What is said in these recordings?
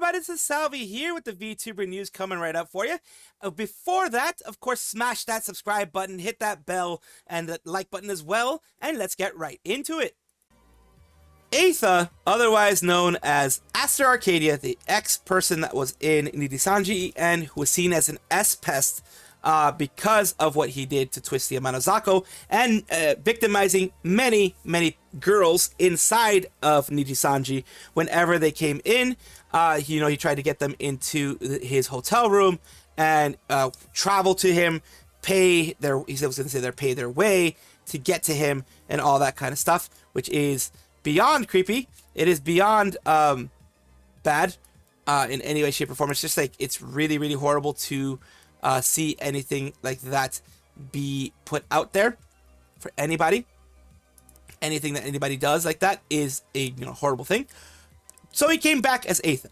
everybody, this is Salvi here with the VTuber news coming right up for you. Before that, of course, smash that subscribe button, hit that bell, and the like button as well, and let's get right into it. Aeytha, otherwise known as Aster Arcadia, the ex-person that was in Nijisanji EN, who was seen as an S-pest because of what he did to Twisty and Manozako, and victimizing many girls inside of Nijisanji whenever they came in. He tried to get them into his hotel room and travel to him, pay their way to get to him and all that kind of stuff, which is beyond creepy. It is beyond bad in any way, shape, or form. It's just like, it's really horrible to see anything like that be put out there for anybody. Anything that anybody does like that is a horrible thing. So he came back as Aeytha,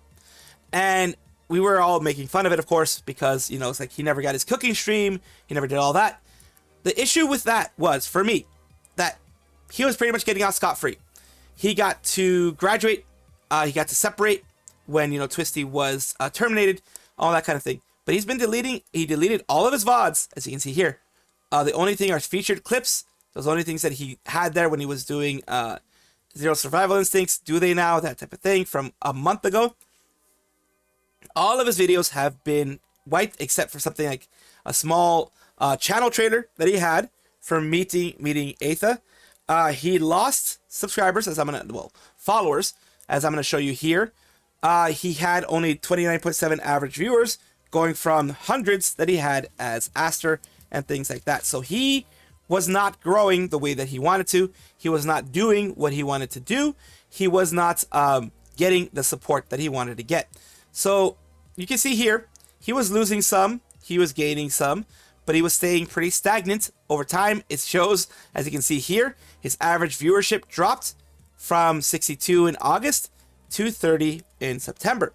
and we were all making fun of it, of course, because it's like he never got his cooking stream, he never did all that. The issue with that was, for me, that he was pretty much getting out scot-free. He got to graduate, he got to separate when Twisty was terminated, all that kind of thing. But he's been he deleted all of his VODs, as you can see here. The only thing are featured clips. Those only things that he had there when he was doing Zero Survival Instincts, Do They Now, that type of thing, from a month ago. All of his videos have been wiped, except for something like a small channel trailer that he had for meeting Aeytha. He lost subscribers, followers, as I'm gonna show you here. He had only 29.7 average viewers, going from hundreds that he had as Aster and things like that. So he was not growing the way that he wanted to. He was not doing what he wanted to do. He was not getting the support that he wanted to get. So you can see here, he was losing some, he was gaining some, but he was staying pretty stagnant over time. It shows, as you can see here, his average viewership dropped from 62 in August to 30 in September.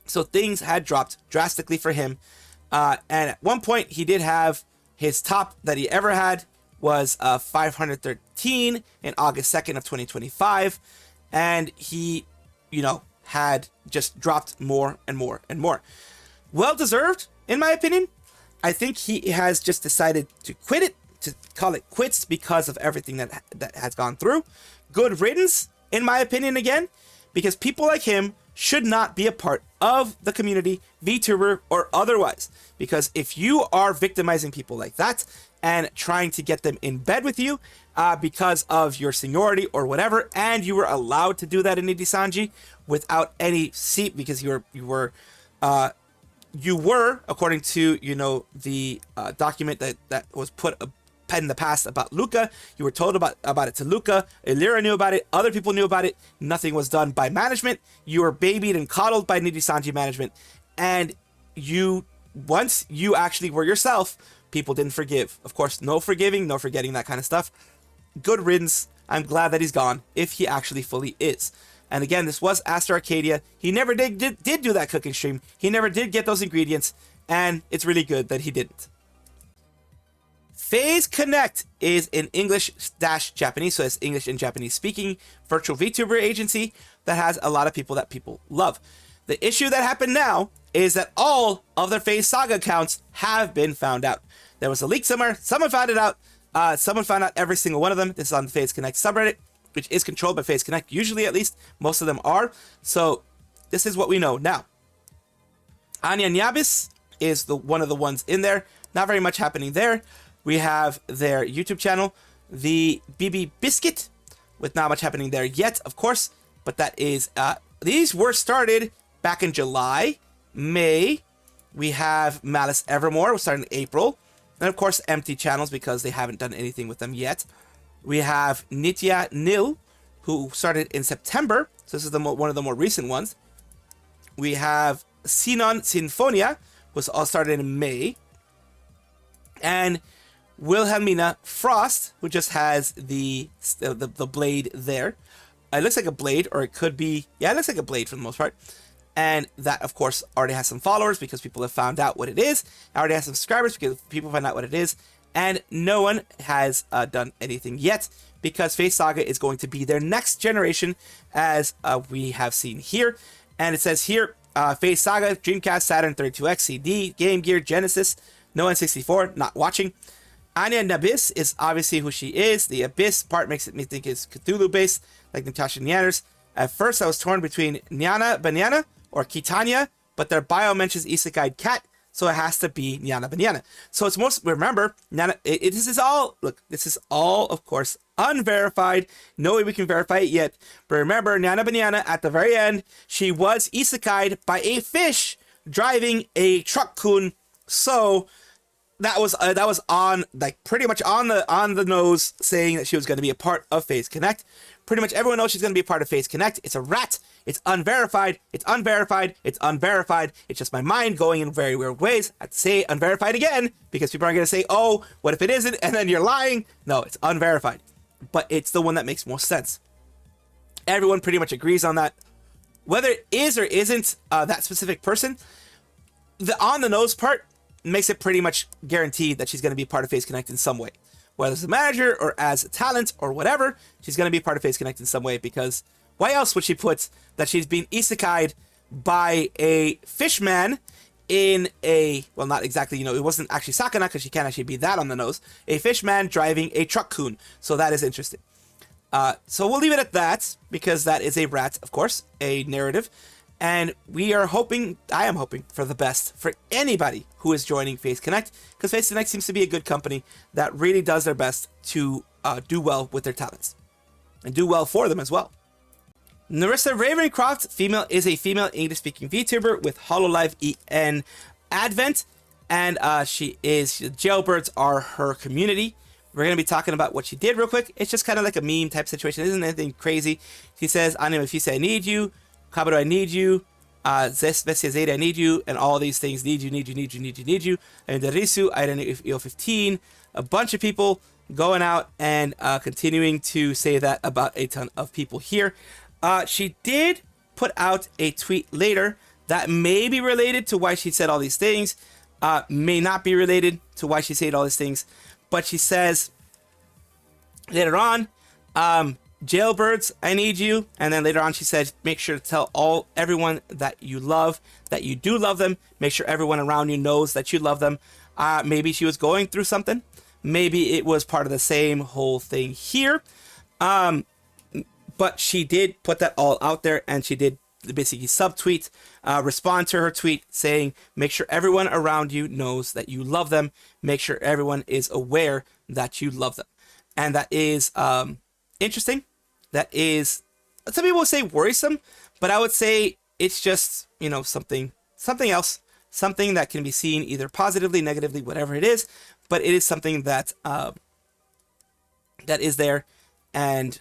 So things had dropped drastically for him. And at one point, he did have his top that he ever had was 513 in August 2nd of 2025. And he, had just dropped more and more and more. Well deserved, in my opinion. I think he has just decided to quit it, to call it quits because of everything that has gone through. Good riddance, in my opinion, again, because people like him should not be a part of the community, VTuber or otherwise. Because if you are victimizing people like that and trying to get them in bed with you because of your seniority or whatever, and you were allowed to do that in Nijisanji without any seat, because you were according to the document that was put in the past about Luca, you were told about it to Luca. Illyra knew about it. Other people knew about it. Nothing was done by management. You were babied and coddled by Nijisanji management, and once you actually were yourself, people didn't forgive. Of course, no forgiving, no forgetting, that kind of stuff. Good riddance. I'm glad that he's gone, if he actually fully is. And again, this was Aster Arcadia. He never did do that cooking stream. He never did get those ingredients, and it's really good that he didn't. FIGGYZ Connect is an English-Japanese, so it's English and Japanese speaking virtual VTuber agency that has a lot of people that people love. The issue that happened now is that all of their FIGGYZ Saga accounts have been found out. There was a leak somewhere. Someone found it out. Someone found out every single one of them. This is on the FIGGYZ Connect subreddit, which is controlled by FIGGYZ Connect. Usually, at least, most of them are. So this is what we know now. Anya Nyabis is one of the ones in there. Not very much happening there. We have their YouTube channel, the BB Biscuit, with not much happening there yet, of course. But that is, these were started back in July, May. We have Malice Evermore, was started in April. And of course, empty channels because they haven't done anything with them yet. We have Nitya Nil, who started in September. So this is one of the more recent ones. We have Sinon Sinfonia, was all started in May. And Wilhelmina Frost, who just has the blade there. It looks like a blade, or it could be, yeah, it looks like a blade for the most part. And that, of course, already has some followers because people have found out what it is. Already has some subscribers because people find out what it is. And no one has done anything yet because FIGGYZ Saga is going to be their next generation, as we have seen here. And it says here, Phase Saga, Dreamcast, Saturn, 32X, CD, Game Gear, Genesis, no N64, not watching. Anya Abyss is obviously who she is. The Abyss part makes me think it's Cthulhu based, like Natasha Nyanners. At first, I was torn between Nyana Banana or Kitanya, but their bio mentions Isekai Cat, so it has to be Nyana Banana. So it's most, remember, this is all, look, this is all, of course, unverified. No way we can verify it yet. But remember, Nyana Banana, at the very end, she was isekai'd by a fish driving a truck-kun. So that was on, like, pretty much on the nose, saying that she was going to be a part of FIGGYZ Connect. Pretty much everyone knows she's going to be a part of FIGGYZ Connect. It's a rat. It's unverified. It's unverified. It's unverified. It's just my mind going in very weird ways. I have to say unverified again because people are going to say, oh, what if it isn't? And then you're lying. No, it's unverified. But it's the one that makes most sense. Everyone pretty much agrees on that. Whether it is or isn't that specific person, the on the nose part makes it pretty much guaranteed that she's going to be part of FIGGYZ Connect in some way. Whether as a manager or as a talent or whatever, she's going to be part of FIGGYZ Connect in some way, because why else would she put that she's being isekai'd by a fishman in a, well, not exactly, you know, it wasn't actually Sakana because she can't actually be that on the nose, a fishman driving a truck-kun. So that is interesting. So we'll leave it at that because that is a rat, of course, a narrative. And we are hoping, I am hoping for the best for anybody who is joining FIGGYZ Connect, because FIGGYZ Connect seems to be a good company that really does their best to do well with their talents and do well for them as well. Nerissa Ravencroft, female, is a female English-speaking VTuber with Hololive EN advent, and jailbirds are her community. We're going to be talking about what she did real quick. It's just kind of like a meme type situation. It isn't anything crazy. She says, Anime, if you say I need you, Kabuto, I need you, Zed, I need you, and all these things, need you, and Nerissa, I don't know if EO15, a bunch of people going out and continuing to say that about a ton of people here. She did put out a tweet later that may be related to why she said all these things, may not be related to why she said all these things, but she says later on, jailbirds, I need you. And then later on she said, make sure to tell everyone that you love, that you do love them. Make sure everyone around you knows that you love them. Maybe she was going through something. Maybe it was part of the same whole thing here. But she did put that all out there, and she did basically subtweet, respond to her tweet saying, make sure everyone around you knows that you love them. Make sure everyone is aware that you love them. And that is interesting. That is, some people would say worrisome, but I would say it's just, you know, something else, something that can be seen either positively, negatively, whatever it is, but it is something that that is there, and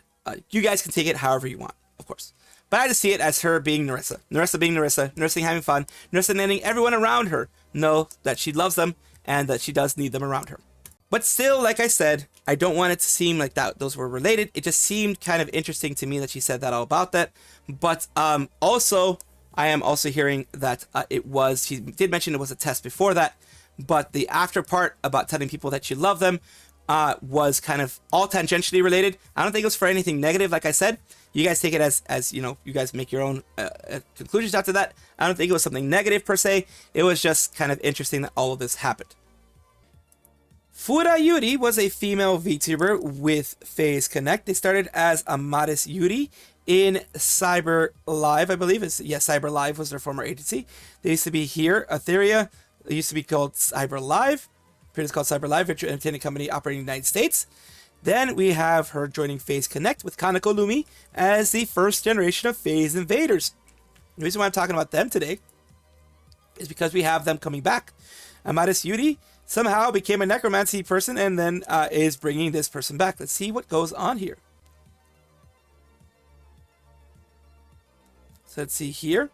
you guys can take it however you want, of course. But I just see it as her being Nerissa. Nerissa being Nerissa, Nerissa having fun, Nerissa letting everyone around her know that she loves them and that she does need them around her. But still, like I said, I don't want it to seem like that those were related. It just seemed kind of interesting to me that she said that all about that. But also, I am also hearing that she did mention it was a test before that, but the after part about telling people that you love them was kind of all tangentially related. I don't think it was for anything negative, like I said. You guys take it as you know, you guys make your own conclusions after that. I don't think it was something negative per se. It was just kind of interesting that all of this happened. Fuura Yuri was a female VTuber with FIGGYZ Connect. They started as Amaris Yuri in Cyber Live, I believe. Cyber Live was their former agency. They used to be here, Etheria. It used to be called Cyber Live. It's called Cyber Live, virtual entertainment company operating in the United States. Then we have her joining FIGGYZ Connect with Kaneko Lumi as the first generation of FIGGYZ invaders. The reason why I'm talking about them today is because we have them coming back. Amaris Yuri somehow became a necromancy person and then is bringing this person back. Let's see what goes on here. So let's see here.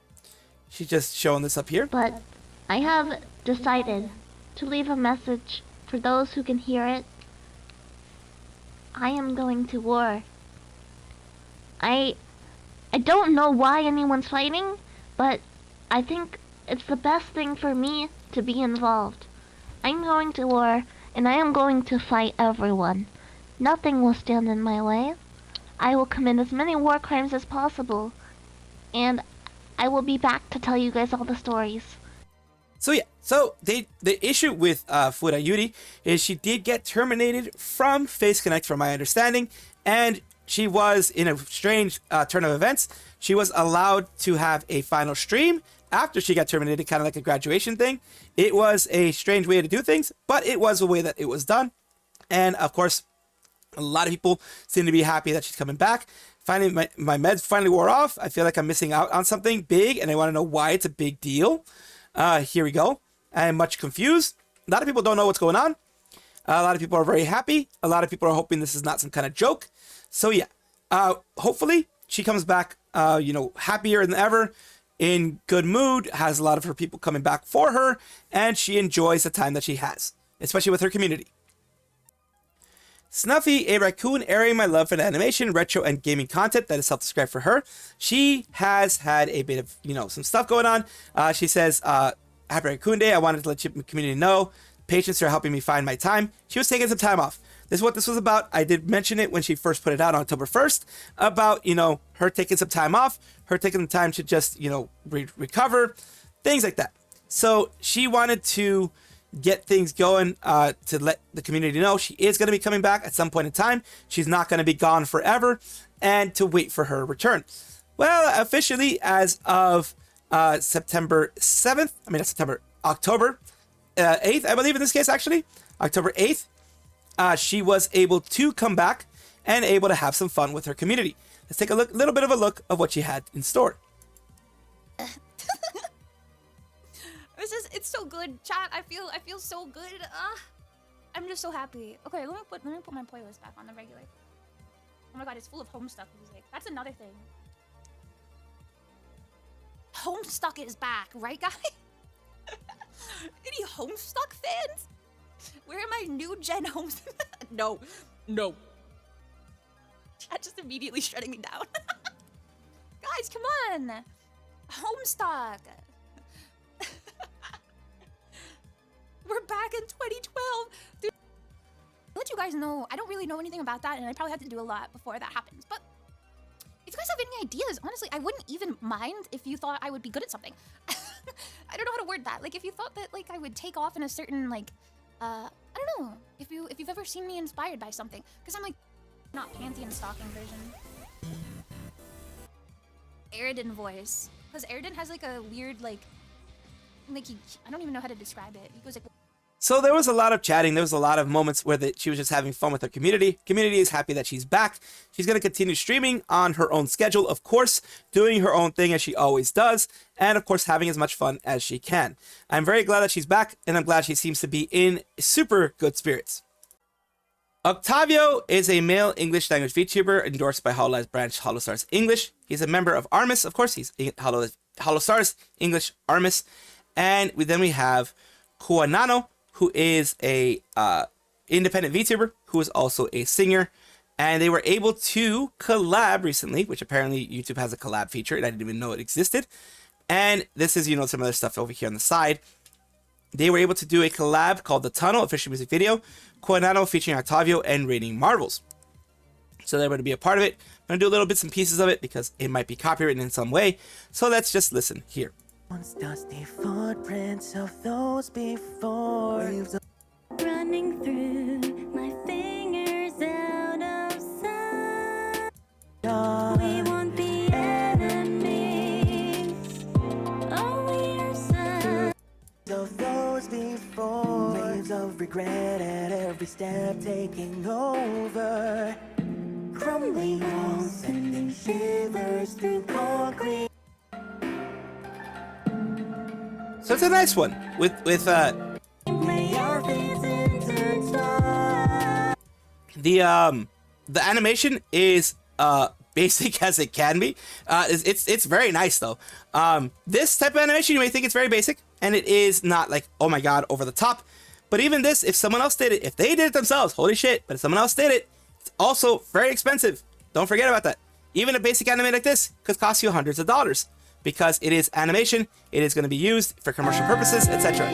She's just showing this up here. But I have decided to leave a message for those who can hear it. I am going to war. I don't know why anyone's fighting, but I think it's the best thing for me to be involved. I'm going to war, and I am going to fight everyone. Nothing will stand in my way. I will commit as many war crimes as possible, and I will be back to tell you guys all the stories. So yeah, so the issue with Fuura Yuri is she did get terminated from Phase Connect, from my understanding, and she was, in a strange turn of events, she was allowed to have a final stream after she got terminated, kind of like a graduation thing. It was a strange way to do things, but it was a way that it was done. And of course, a lot of people seem to be happy that she's coming back. Finally, my meds finally wore off. I feel like I'm missing out on something big, and I want to know why it's a big deal. Here we go. I am much confused. A lot of people don't know what's going on. A lot of people are very happy. A lot of people are hoping this is not some kind of joke. So yeah, hopefully she comes back, happier than ever, in good mood, has a lot of her people coming back for her, and she enjoys the time that she has, especially with her community. Snuffy, a raccoon airing my love for the animation, retro, and gaming content that is self-described for her. She has had a bit of, some stuff going on. She says, happy Raccoon Day. I wanted to let the community know. Patients are helping me find my time. She was taking some time off. This is what this was about. I did mention it when she first put it out on October 1st about, her taking some time off, her taking the time to just, recover, things like that. So she wanted to get things going to let the community know she is going to be coming back at some point in time. She's not going to be gone forever, and to wait for her return. Well, officially, as of October 8th, I believe in this case, actually, October 8th, she was able to come back and able to have some fun with her community. Let's take a little bit of a look of what she had in store. It's so good, chat. I feel so good. I'm just so happy. Okay, let me put my playlist back on the regular. Oh my god, it's full of Homestuck music. That's another thing. Homestuck is back, right, guys? Any Homestuck fans? Where are my new gen Homestuck? No. Chat just immediately shutting me down. Guys, come on. Homestuck. We're back in 2012. Dude, I'll let you guys know, I don't really know anything about that, and I probably have to do a lot before that happens. But if you guys have any ideas, honestly, I wouldn't even mind if you thought I would be good at something. I don't know how to word that. Like, if you thought that, like, I would take off in a certain, like, I don't know. If you've ever seen me inspired by something. Because I'm, like, not Pantheon stalking version. Aridin voice. Because Aridin has, like, a weird, like I don't even know how to describe it. He goes, like... So there was a lot of chatting. There was a lot of moments where she was just having fun with her community. Community is happy that she's back. She's going to continue streaming on her own schedule, of course, doing her own thing as she always does, and of course having as much fun as she can. I'm very glad that she's back, and I'm glad she seems to be in super good spirits. Octavio is a male English language VTuber endorsed by Hololive's branch Holostars English. He's a member of Amaris, of course. He's Holostars English Amaris. And then we have Kuanano, who is a independent VTuber, who is also a singer. And they were able to collab recently, which apparently YouTube has a collab feature, and I didn't even know it existed. And this is, some other stuff over here on the side. They were able to do a collab called The Tunnel, official music video. Kuanano featuring Octavio and Raining Marvels. So they're going to be a part of it. I'm going to do little bits and pieces of it because it might be copywritten in some way. So let's just listen here. Once dusty footprints of those before waves of running through my fingers out of sight. We won't be enemies. Oh, we are sons of those before. Waves of regret at every step taking over. Crumbling walls sending shivers through concrete. So it's a nice one with the animation is basic as it can be. It's very nice though. This type of animation, you may think it's very basic, and it is not like, oh my god, over the top. But even this, if someone else did it, if they did it themselves, holy shit, but if someone else did it, it's also very expensive. Don't forget about that. Even a basic anime like this could cost you hundreds of dollars. Because it is animation, it is going to be used for commercial purposes, etc.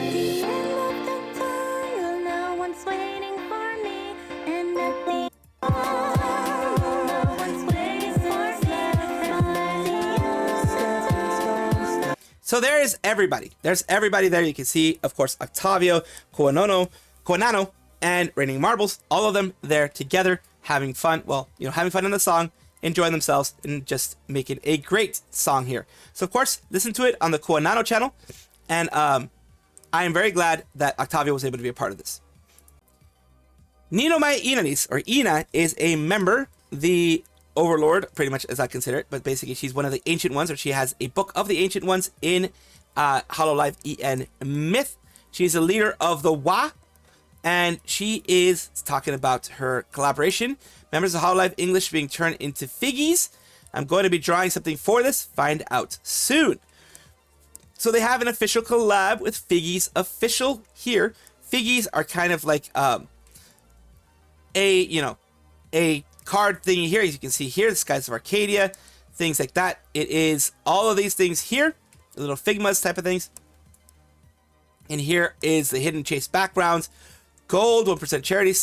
So there is everybody. There's everybody there. You can see, of course, Octavio, Koanano, and Raining Marbles. All of them there together, having fun. Well, you know, having fun on the song, enjoying themselves, and just making a great song here. So, of course, listen to it on the Koanano channel. And I am very glad that Octavio was able to be a part of this. Nino Mai Inanis, or Ina, is a member, the Overlord, pretty much as I consider it, but basically she's one of the Ancient Ones, or she has a book of the Ancient Ones in Hololive EN myth. She's a leader of the Wa, and she is talking about her collaboration. Members of Hololive English being turned into FIGGYZ. I'm going to be drawing something for this. Find out soon. So they have an official collab with FIGGYZ official here. FIGGYZ are kind of like a card thingy here. As you can see here, the Skies of Arcadia, things like that. It is all of these things here, the little FIGGYZ type of things. And here is the hidden chase backgrounds. Gold, 1% charity,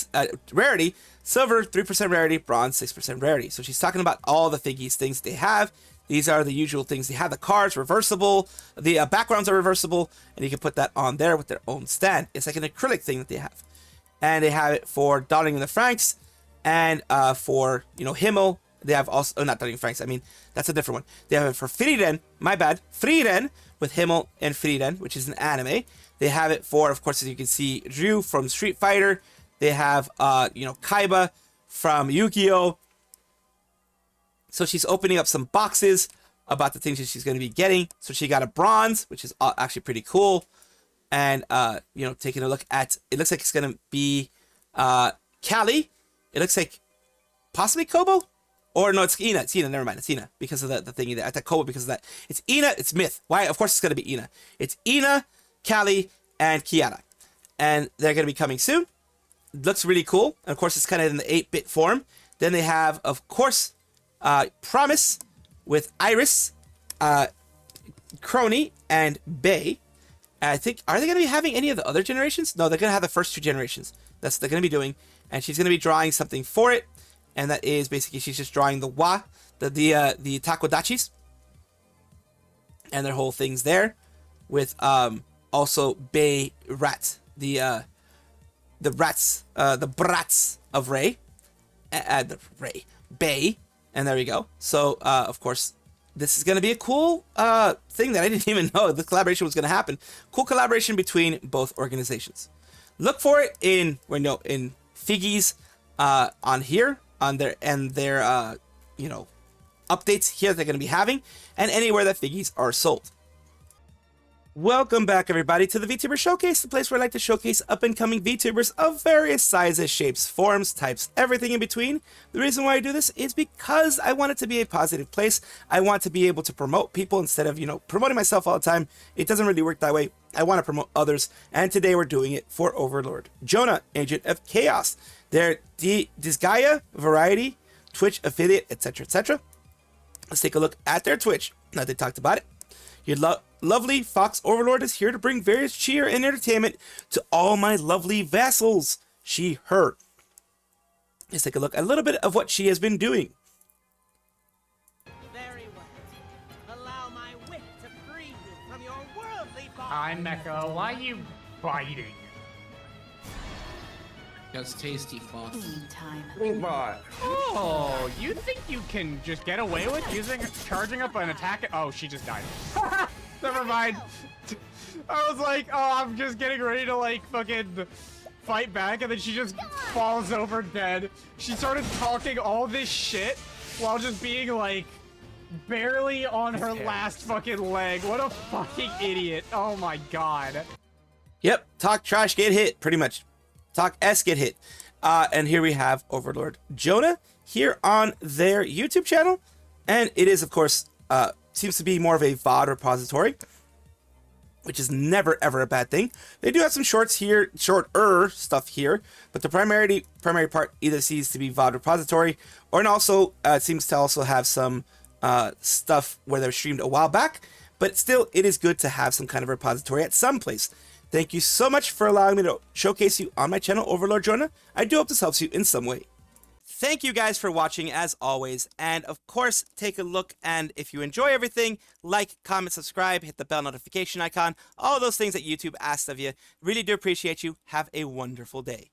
rarity. Silver, 3% rarity. Bronze, 6% rarity. So she's talking about all the FIGGYZ things they have. These are the usual things. They have the cards reversible. The backgrounds are reversible. And you can put that on there with their own stand. It's like an acrylic thing that they have. And they have it for Donning and the Franks. And for, you know, Himmel. They have also, oh, not Donning and Franks. I mean, that's a different one. They have it for Frieren. My bad. Frieren with Himmel and Frieren, which is an anime. They have it for, of course, as you can see, Ryu from Street Fighter. They have, you know, Kaiba from Yu-Gi-Oh! So she's opening up some boxes about the things that she's going to be getting. So she got a bronze, which is actually pretty cool. And, you know, taking a look at, it looks like it's going to be Callie. It looks like possibly Kobo. Or no, it's Ina. It's Ina. Never mind. It's Ina because of the thingy there. I thought Kobo because of that. It's Ina. It's Myth. Why? Of course it's going to be Ina. It's Ina, Callie, and Kiara. And they're going to be coming soon. It looks really cool. And of course, it's kind of in the 8-bit form. Then they have, of course, Promise with Iris, Crony, and Bay. I think, are they going to be having any of the other generations? No, they're going to have the first 2 generations. That's what they're going to be doing. And she's going to be drawing something for it. And that is basically, she's just drawing the Wa, the Takodachis. And their whole things there. With also Bay Rat, the rats, the brats of Ray. Bay. And there we go. So, of course, this is going to be a cool thing that I didn't even know the collaboration was going to happen. Cool collaboration between both organizations. Look for it in FIGGYZ on here, on their you know, updates here they're going to be having, and anywhere that FIGGYZ are sold. Welcome back, everybody, to the VTuber Showcase, the place where I like to showcase up-and-coming VTubers of various sizes, shapes, forms, types, everything in between. The reason why I do this is because I want it to be a positive place. I want to be able to promote people instead of, you know, promoting myself all the time. It doesn't really work that way. I want to promote others, and today we're doing it for Overlord, Jona, Agent of Chaos, their Disgaea, Variety, Twitch affiliate, etc., etc. Let's take a look at their Twitch. Now they talked about it. Your lovely Fox Overlord is here to bring various cheer and entertainment to all my lovely vassals. She, her. Let's take a look at a little bit of what she has been doing. Very well. Allow my wit to free you from your worldly bonds. Hi, Mecha. Why are you biting? That's tasty fluff. Oh, you think you can just get away with charging up an attack? Oh, she just died. Never mind. I was like, oh, I'm just getting ready to like fucking fight back, and then she just falls over dead. She started talking all this shit while just being like barely on her last fucking leg. What a fucking idiot. Oh my god. Yep, talk trash, get hit, pretty much. Talk S, get hit. And here we have Overlord Jona here on their YouTube channel. And it is, of course, seems to be more of a VOD repository, which is never, ever a bad thing. They do have some shorts here, shorter stuff here, but the primary part either seems to be VOD repository, or also seems to also have some stuff where they're streamed a while back, but still, it is good to have some kind of repository at some place. Thank you so much for allowing me to showcase you on my channel, Overlord Jona. I do hope this helps you in some way. Thank you guys for watching as always, and of course take a look, and if you enjoy everything, like, comment, subscribe, hit the bell notification icon, all those things that YouTube asks of you. Really do appreciate you. Have a wonderful day.